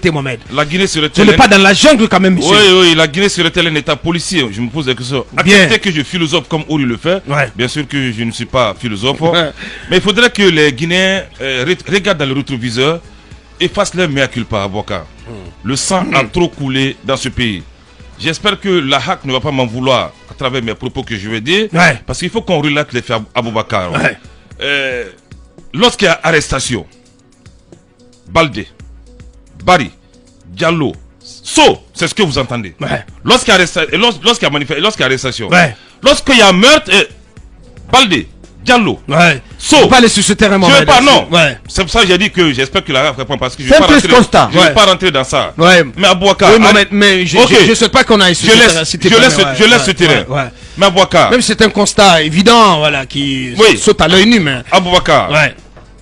Mohamed. La Guinée Je n'ai pas dans la jungle quand même, monsieur. Oui, la Guinée serait-elle un état policier? Je me pose la question. Accepter que je philosophe comme Ouri le fait. Bien sûr que je ne suis pas philosophe. Mais il faudrait que les Guinéens regardent dans le rétroviseur et fassent leur mea culpa à Boka. Le sang a trop coulé dans ce pays. J'espère que la HAC ne va pas m'en vouloir à travers mes propos que je vais dire. Parce qu'il faut qu'on relate les faits à Boubacar. Lorsqu'il y a arrestation, Baldé, Bari, Diallo, So, c'est ce que vous entendez. Lorsqu'il y a arrestation, lorsqu'il y a meurtre, Baldé, Diallo, So, pas aller sur ce terrain, je ne veux pas, non. C'est pour ça que j'ai dit que j'espère que la RAF répond parce que je ne vais pas rentrer dans ça. Mais à Bouaka, mais je ne souhaite pas qu'on aille sur ce terrain. Je laisse ce terrain. Mais à Bouaka, même c'est un constat évident, voilà, qui saute à l'œil nu, mais à Bouaka,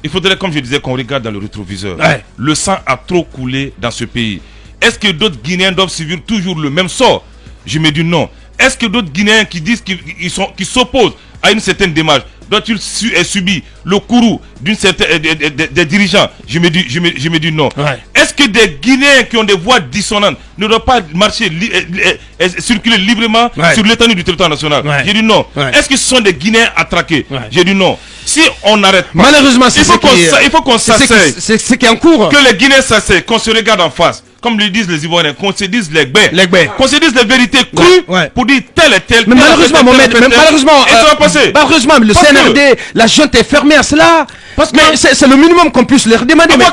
il faudrait, comme je disais, qu'on regarde dans le rétroviseur. Le sang a trop coulé dans ce pays. Est-ce que d'autres Guinéens doivent subir toujours le même sort? Je me dis non. Est-ce que d'autres Guinéens qui disent qu'ils s'opposent à une certaine démarche doit-il subir le courroux des dirigeants? Je me dis non. Est-ce que des Guinéens qui ont des voix dissonantes ne doivent pas marcher circuler librement sur l'étendue du territoire national? J'ai dit non. Est-ce que ce sont des Guinéens attraqués? J'ai dit non. Si on n'arrête pas, malheureusement, il faut qu'on s'asseye. C'est ce qui est en cours. Que les Guinéens s'asseyent, qu'on se regarde en face. Comme le disent les Ivoiriens, qu'on se dise les baies. Qu'on se dise les vérités crues pour dire tel et tel. Mais malheureusement, malheureusement, le CNRD, la junte est fermée à cela. Mais c'est le minimum qu'on puisse leur demander. Mais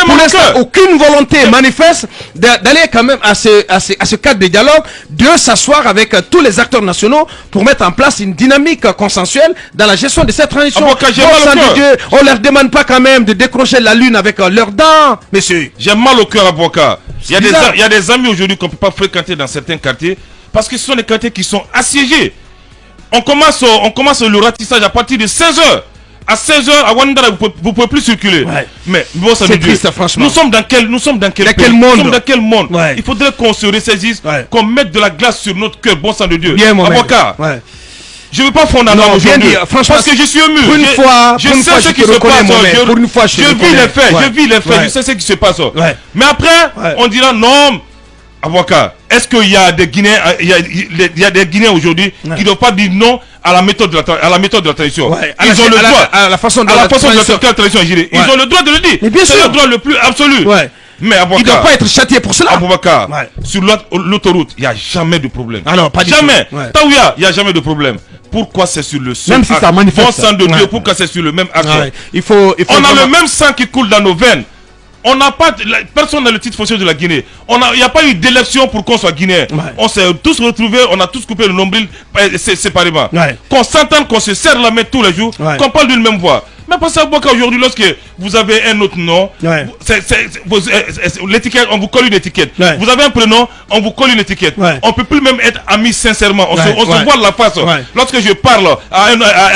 pour l'instant, aucune volonté manifeste d'aller quand même à ce cadre de dialogue, de s'asseoir avec tous les acteurs nationaux pour mettre en place une dynamique consensuelle dans la gestion de cette transition. On leur demande pas quand même de décrocher la lune avec leurs dents, messieurs. J'ai mal au cœur à Boka. Il y a des amis aujourd'hui qu'on ne peut pas fréquenter dans certains quartiers parce que ce sont des quartiers qui sont assiégés. On commence le ratissage à partir de 16h. À 16h, à Ouattara, vous ne pouvez plus circuler. Mais bon, ça c'est triste, franchement. Nous sommes dans quel monde? Nous sommes dans quel monde? Il faudrait qu'on se ressaisisse, qu'on mette de la glace sur notre cœur, bon sang de Dieu. Avocat, je ne veux pas fondre en aujourd'hui, parce que je suis ému. Je sais ce qui se passe. Je vis les faits, je sais ce qui se passe. Mais après, on dira non. Avocat, est-ce qu'il y a des Guinéens, il y a des Guinéens aujourd'hui qui ne doivent pas dire non à la méthode de la tradition? Ils ont le droit, à la façon de la tradition. Ils ont le droit de le dire. C'est le droit le plus absolu. Mais Aboubacar, il ne doit pas être châtié pour cela. Aboubacar, sur l'autoroute, il n'y a jamais de problème. Alors, pas jamais. Taouya, il n'y a jamais de problème. Pourquoi c'est sur le seul même si ça manifeste. Bon sang de Dieu, pourquoi c'est sur le même acte? On a le même sang qui coule dans nos veines. On n'a pas, personne n'a le titre foncier de la Guinée. Il n'y a pas eu d'élection pour qu'on soit guinéen. On s'est tous retrouvés, on a tous coupé le nombril séparément. Qu'on s'entende, qu'on se serre la main tous les jours, qu'on parle d'une même voix. Mais parce qu'aujourd'hui, lorsque vous avez un autre nom, l'étiquette, on vous colle une étiquette. Vous avez un prénom, on vous colle une étiquette. On ne peut plus même être amis sincèrement. On se voit de la face. Lorsque je parle à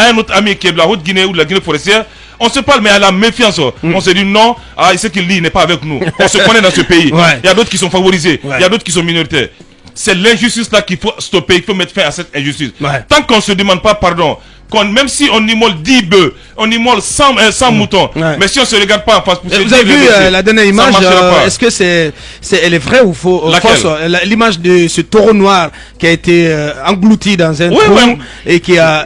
un autre ami qui est de la Haute-Guinée ou de la Guinée forestière, on se parle mais à la méfiance. On se dit non, ce qu'il dit n'est pas avec nous. On se connaît dans ce pays. Il y a d'autres qui sont favorisés, il y a d'autres qui sont minoritaires. C'est l'injustice là qu'il faut stopper, il faut mettre fin à cette injustice. Tant qu'on ne se demande pas pardon, même si on immole 10 bœufs, on immole 100 moutons, mais si on ne se regarde pas en face... Vous avez vu la dernière image, est-ce que elle est vraie ou fausse? L'image de ce taureau noir qui a été englouti dans un trou et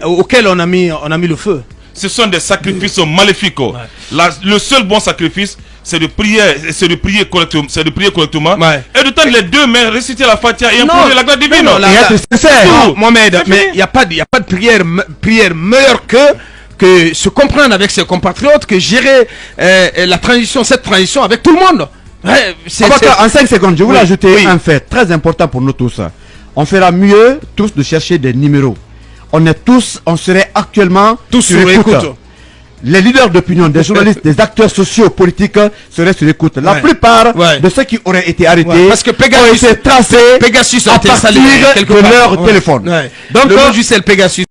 auquel on a mis le feu. Ce sont des sacrifices maléfiques. Le seul bon sacrifice, c'est de prier correctement, et de tendre les deux mains, réciter la Fatiha et implorer la grâce divine. Mohamed, mais il n'y a pas de prière meilleure que se comprendre avec ses compatriotes, que gérer cette transition avec tout le monde. En 5 secondes, je voulais ajouter un fait très important pour nous tous. On fera mieux tous de chercher des numéros. On serait actuellement tous sur écoute. Les leaders d'opinion, des journalistes, des acteurs sociaux, politiques seraient sur écoute. La plupart de ceux qui auraient été arrêtés parce que ont été tracés Pegasus à partir de leur téléphone. Donc, le logiciel Pegasus